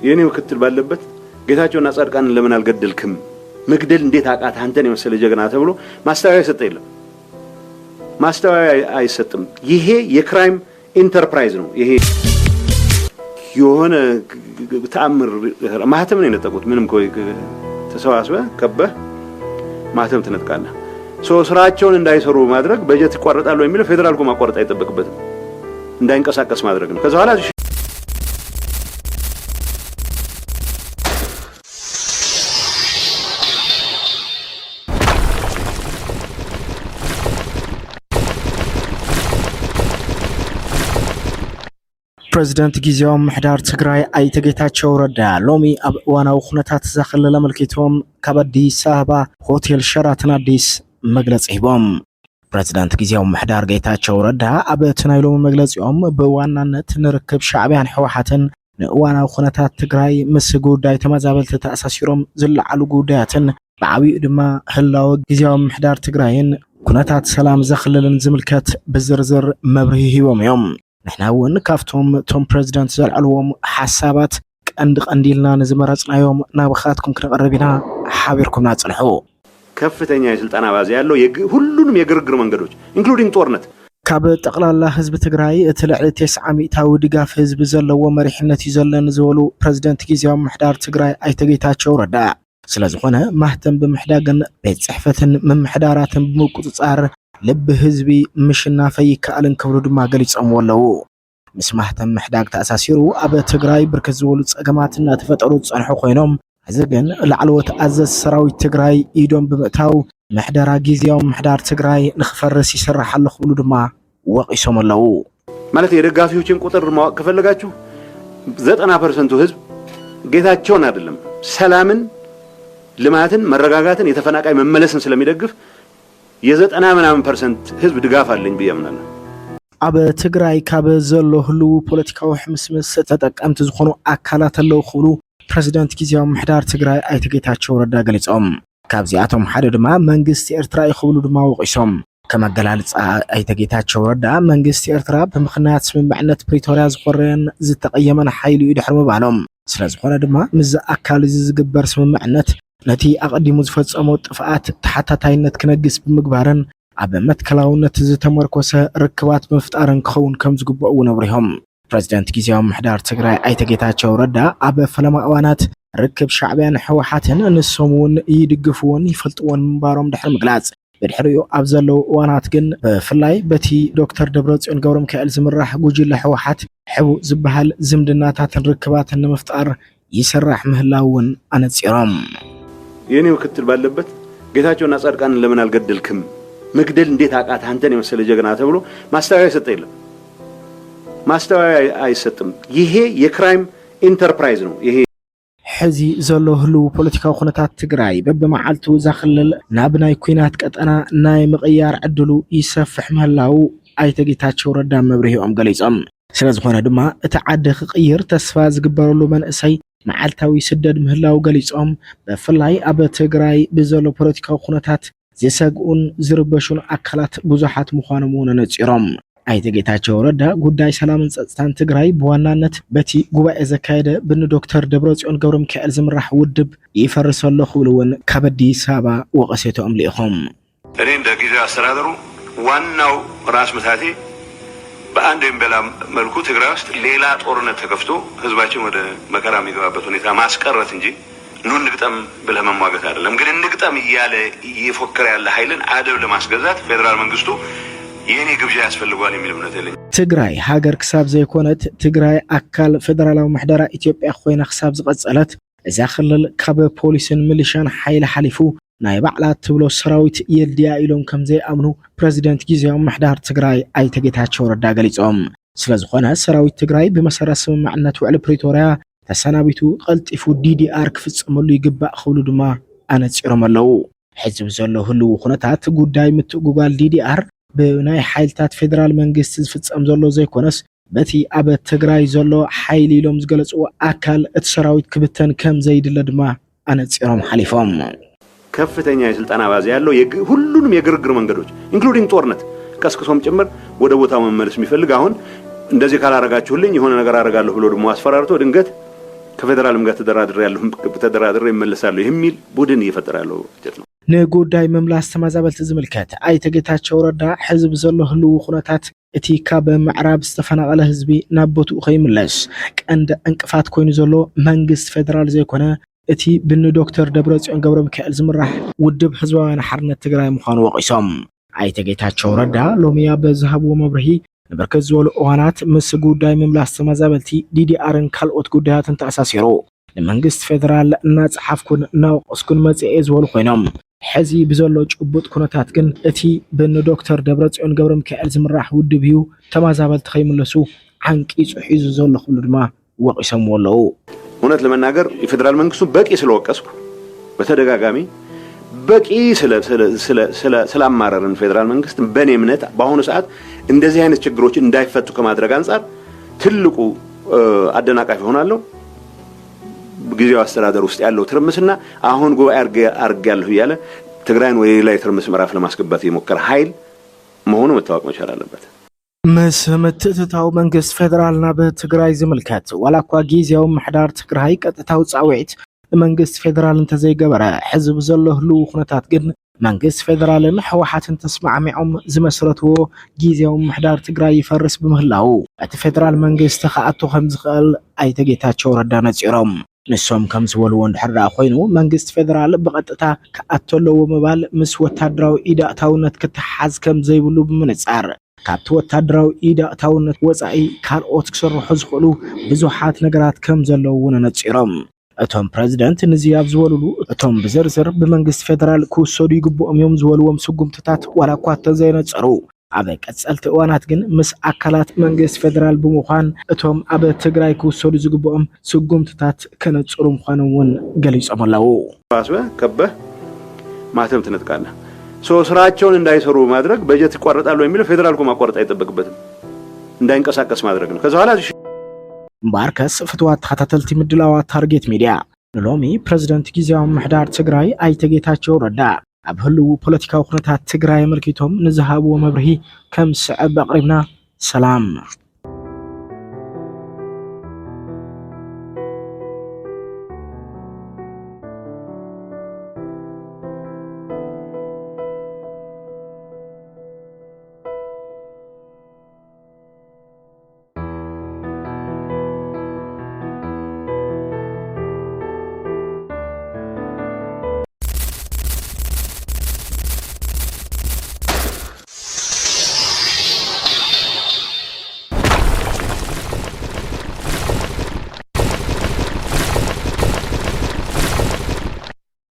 የኔ ምክትል ባለበት ጌታቸውና ጻድቃን ለምን አልገደልክም መግደል እንዴት አቃተ አንተን የመሰለ ጀግና ተብሎ ማስተዋያ ሰጠ የለም ማስተዋያ አይሰጥም ይሄ የክራይም ኢንተርፕራይዝ ነው ይሄ የሆነ ተአምር ማህተም ነው የነጠቁት ምንም ቆይ ተሰዋስበ ከበህ ማህተም ተነጥቃና ስራቸውን እንዳይሰሩ ማድረግ በጀት ይቋረጣሉ የሚለው ፌደራል ኮ ማቋረጥ አይተበቅበትም እንዳይንቀሳቀስ ማድረግ ነው ከዛ በኋላ ፕሬዝዳንት ጊዜያዊ ምሕዳር ትግራይ አይተ ጌታቸው ረዳ ሎሚ ኣብ ዋናው ኩነታት ዘኽለለ መልክቶም ካብ አዲስ አበባ ሆቴል ሸራተን አዲስ መግለጽ ሂቦም ፕሬዝዳንት ጊዜያዊ ምሕዳር ጌታቸው ረዳ ኣብ ትናይሎም መግለጽኦም በዋናነት ንርክብ ሻዕብያን ሕወሓትን ንዋናው ኩነታት ትግራይ ምስ ጉዳይ ተመዛበልቲ ተኣሳሲሮም ዝለዓሉ ጉዳያትን ብዓቢኡ ድማ ህላው ጊዜያዊ ምሕዳር ትግራይን ኩነታት ሰላም ዘኽለልን ዝምልከት ብዝርዝር መብርሂ ሂቦም እዮም نحن ون كافتهم توم بريزيدنت زلعلوهم حسابات قنديلنا نزمرصنا يوم نابخاتكم كنقربينا حابيركم ناصلحو كفتኛ የስልጣና ባዝ ያለው ሁሉንም የግርግር መንገዶች ኢንክሉዲንግ ጦርነት ካብ ጠቅላላ ህዝብ ትግራይ እትልዕል 900 ታው ድጋፍ ህዝብ ዘለዎ መሪሕነት ይዘለን ዝበሉ ፕሬዝዳንት ጊዜያዊ ምሕዳር ትግራይ አይተ ጌታቸው ረዳ ስለዝኾነ ማህተም ብምሕዳግን ቤት ጽሕፈትን ምምሕዳራትን ብምቁጽጻር لب ህዝቢ ምሽና ፈይካልን ክብሩ ድማ ገሊጾም ወለው ምስ ማህተም ምሕዳግ ተኣሳሲሩ ኣብ ትግራይ ብርክት ዝበሉ ጸገማትና ተፈጠሩ ጸንሑ ኮይኖም አዘገን ለዓልወት አዘዝ ሰራዊት ትግራይ ኢዶም ብምእታው ምሕዳራ ጊዜያዊ ምሕዳር ትግራይ ንኽፈርስ ይስራሓሉ ክብሉ ድማ ወቂሶም አለው ማለት የደጋፊዎችን ቁጥር ማወቅ ከፈለጋችሁ 90% ህዝብ ጌታቸውን አይደለም ሰላምን ልማትን መረጋጋትን የተፈናቃይ መመለስን ስለሚደግፍ የዘጠና ምናምን ፐርሰንት ህዝብ ድጋፍ አለኝ በየምናና አበ ትግራይ ካብ ዘሎ ሁሉ ፖለቲካዊ ሕምስምስ ተጠቀምት ዝኾኑ አካላት አለው ክብሉ ፕሬዝዳንት ጊዜያዊ ምሕዳር ትግራይ አይተ ጌታቸው ረዳ ገሊጾም ካብዚአቶም ሓደ ድማ መንግስት ኤርትራ ይኽብሉ ድማ ወቂሶም ከመገላልጻ አይተ ጌታቸው ረዳ መንግስት ኤርትራ በምኽንያት ስምምዕነት ፕሪቶሪያ ዝቆረን ዝተቀየመን ኃይሉ ይድሕር ምባሎም ስለዝኾነ ድማ ምዝ አካል ዝግበር ስምምዕነት ነቲ አቀዲሙ ዝፈጸመው ጥፋት ተሓታታይነት ክነግስ ብምግባርን ኣብ መትከላውነት ዝተመርኮሰ ርክባት መፍጣርን ክኸውን ከም ዝግበኡ ነብሪሆም ፕሬዝዳንት ጊዜያዊ ምሕዳር ትግራይ አይተ ጌታቸው ረዳ ኣብ ፈለማ እዋናት ርክብ ሻዕብያን ሕወሓትን ንሶምውን ይድግፉውን ይፈልጥውን ምንባሮም ድሕሪ ምግላጽ በድሕሪኡ ኣብ ዘለው እዋናት ግን ብፍላይ በቲ ዶክተር ደብረጽዮን ገብረሚካኤል ዝምራሕ ጉጅለ ሕወሓት ሕቡ ዝበሃል ዝምድናታትን ርክባትን ንምፍጣር ይስራሕ ምህላውን ኣነጺሮም የኔ ምክትል ባለበት ጌታቸውና ጻድቃን ለምን አልገደልክም መግደል እንዴት አቃተ አንተን የመሰለ ጀግና ተብሎ ማስተዋያ ሰጠ የለም ማስተዋያ አይሰጥም ይሄ የክራይም ኢንተርፕራይዝ ነው ይሄ ሕዚ ዘሎ ሁሉ ፖለቲካዊ ኩነታት ትግራይ በበመዓልቱ ዘኽልል ናብ ናይ ኩናት ቀጠና ናይ ምቕያር ዕድሉ ይሰፍሕ ምህላው አይተ ጌታቸው ረዳ መብርሂኦም ገሊጾም ስለዝኾነ ድማ እቲ ዓዲ ክቅይር ተስፋ ዝግበረሉ መንእሰይ معالتاوي سدد مهلاو غليصوم بفلاي اب تግራይ بزلو ፖለቲካዊ ኩነታት ዘሰግኡን ዝርበሹን አካላት ብዙሓት ምዃኖም ነጽሮም አይተ ጌታቸው ረዳ ጉዳይ ሰላምን ጸጥታን ትግራይ በዋናነት በቲ ጉባኤ ዘካይደ ብን ዶክተር ደብረጽዮን ገብረሚካኤል ዝምራሕ ውድብ ይፈርሰሉ ክብሉን ከበዲስ አበባ ወቀሰቶም ሊኹም እኔ እንደ ጊዜያዊ አስተዳደሩ ዋናው ራስ ምታቴ በአንድ እምበላ መልኩ ትግራይ ውስጥ ሌላ ጦርነት ተከፍቶ ህዝባችን ወደ መከራ የሚገባበት ሁኔታ ማስቀረት እንጂ ኑን ንግጠም ብለህ መሟገት አይደለም ግን ንግጠም ይያለ ይፎከር ያለ ኃይልን አደብ ለማስገዛት ፌደራል መንግስቱ የኔ ግብዣ ያስፈልጋል የሚል እምነት አለኝ ትግራይ ሀገር ክሳብ ዘይኮነት ትግራይ አካል ፌደራላዊ ምሕደራ ኢትዮጵያ ኮይና ክሳብ ዝቀጸለት እዛ ክልል ካብ ፖሊስን ሚሊሻን ኃይል ሓሊፉ ናይ ባዕላት ትብሎ ሰራዊት የልዲያ ኢሎም ከም ዘይኣምኑ ፕሬዝዳንት ጊዜያዊ ምሕዳር ትግራይ አይተ ጌታቸው ረዳ ገሊጾም ስለዝኾነ ሰራዊት ትግራይ ብመሰረት ስምምዕነት ውዕል ፕሪቶሪያ ተሰናቢቱ ቀልጢፉ ዲዲአር ክፍጽመሉ ይግባእ ክብሉ ድማ ኣነጺሮም ኣለው ሕዝብ ዘሎ ሁሉ ኩነታት ጉዳይ ምትጉጋል ዲዲአር ብናይ ሓይልታት ፌደራል መንግስት ዝፍጸም ዘሎ ዘይኮነስ በቲ ኣብ ትግራይ ዘሎ ሓይሊ ኢሎም ዝገለጽዎ ኣካል እቲ ሰራዊት ክብተን ከም ዘይድለ ድማ ኣነጺሮም ሓሊፎም ከፍተኛ የስልጣና ባዝ ያለው ሁሉንም የግርግር መንገዶች ኢንክሉዲንግ ጦርነት ቀስቅሶም ጭምር ወደ ቦታው መመለስ የሚፈልግ አሁን እንደዚህ ካላረጋችሁልኝ የሆነ ነገር አረጋለሁ ብሎ ደግሞ አስፈራርቶ ድንገት ከፌደራልም ጋር ተደራድሬ እመለሳለሁ የሚል ቡድን እየፈጠረ ያለው ጀት ነው። ንጉዳይ መምላስ ተመዛበልቲ ዝምልከት ኣይተ ጌታቸው ረዳ ሕዝብ ዘሎ ህልው ኩነታት እቲ ካብ ምዕራብ ዝተፈናቀለ ህዝቢ ናብ ቦትኡ ከይምለስ ቀንዲ እንቅፋት ኮይኑ ዘሎ መንግስት ፌደራል ዘይኮነ እቲ ብን ዶክተር ደብረጽዮን ገብረ ሚካኤል ዝምራሕ ውድብ ህዝባዊ ሓርነት ትግራይ ምዃኑ ወቂሶም ኣይተ ጌታቸው ረዳ ሎሚያ በዝሃብዎ መብርሂ ንብርክት ዝበሉ እዋናት ምስ ጉዳይ መምላስ ተመዛበልቲ ዲዲአርን ካልኦት ጉዳያትን ተኣሳሲሩ ንመንግስት ፌደራል እናፅሓፍኩን እናወቀስኩን መፅኤ ዝበሉ ኮይኖም ሕዚ ብዘሎ ጭቡጥ ኩነታት ግን እቲ ብን ዶክተር ደብረጽዮን ገብረ ሚካኤል ዝምራሕ ውድብ እዩ ተመዛበልቲ ከይምለሱ ዓንቂፁ ሒዙ ዘሎ ክብሉ ድማ ወቂሶም ወለው እውነት ለመናገር የፌደራል መንግስቱ በቂ ስለወቀስኩ በተደጋጋሚ በቂ ስላማረረን ፌደራል መንግስት በኔ እምነት በአሁኑ ሰዓት እንደዚህ አይነት ችግሮች እንዳይፈቱ ከማድረግ አንፃር ትልቁ አደናቃፊ ሆናለሁ ጊዜው አስተዳደር ውስጥ ያለው ትርምስና አሁን ጉባኤ አርጋለሁ ያለ ትግራይን ወይ ላይ ትርምስ ምዕራፍ ለማስገባት የሞከረ ኃይል መሆኑ መታወቅ መቻል አለበት። ምስ ምትእትታው መንግስት ፌደራልና በትግራይ ዝምልከት ወላኳ ጊዜው ምሕዳር ትግራይ ቀጥታው ጻውዒት መንግስት ፌደራል እንተዘይገበረ ሕዝብ ዘሎ ህልው ኩነታት ግን መንግስት ፌደራልን ሕወሓትን ተስማዕሚዖም ዝመስረትዎ ጊዜው ምሕዳር ትግራይ ይፈርስ ብምህላው እቲ ፌደራል መንግስት ከኣቶ ከም ዝኽእል ኣይተ ጌታቸው ረዳ ነፂሮም ንሶም ከም ዝበልዎ እንድሕር ኮይኑ መንግስት ፌደራል ብቐጥታ ከኣተለዎ ምባል ምስ ወታደራዊ ኢዳእታውነት ክትሓዝ ከም ዘይብሉ ብምንጻር ካብቲ ወታደራዊ ኢዳእታውነት ወፃኢ ካልኦት ክሰርሑ ዝኽእሉ ብዙሓት ነገራት ከም ዘለዉ ነፂሮም እቶም ፕሬዝዳንት ንዝያብ ዝበሉሉ እቶም ብዝርዝር ብመንግስት ፌደራል ክውሰዱ ይግብኦም እዮም ዝበልዎም ስጉምትታት ዋላኳ ተዘይነፀሩ ኣብ ቀጻልቲ እዋናት ግን ምስ ኣካላት መንግስት ፌደራል ብምዃን እቶም ኣብ ትግራይ ክውሰዱ ዝግብኦም ስጉምትታት ከነፅሩ ምዃኖም ገሊፆም ኣለዉ። ባስበ ከበህ ማተም ትነጥቃለህ ስራቸውን እንዳይሰሩ ማድረግ በጀት ይቋረጣሉ የሚለው ፌደራል ኮ ማቋረጥ አይጠበቅበትም እንዳይንቀሳቀስ ማድረግ ነው። ከዛ በኋላ ባርከስ ፍትዋት ተከታተልቲ ምድላዋ ታርጌት ሚዲያ ሎሚ ፕሬዝዳንት ጊዜያዊ ምሕዳር ትግራይ ኣይተ ጌታቸው ረዳ ኣብ ህልው ፖለቲካዊ ኩነታት ትግራይ መልኪቶም ንዝሃብዎ መብርሂ ከም ስዕብ ኣቅሪብና ሰላም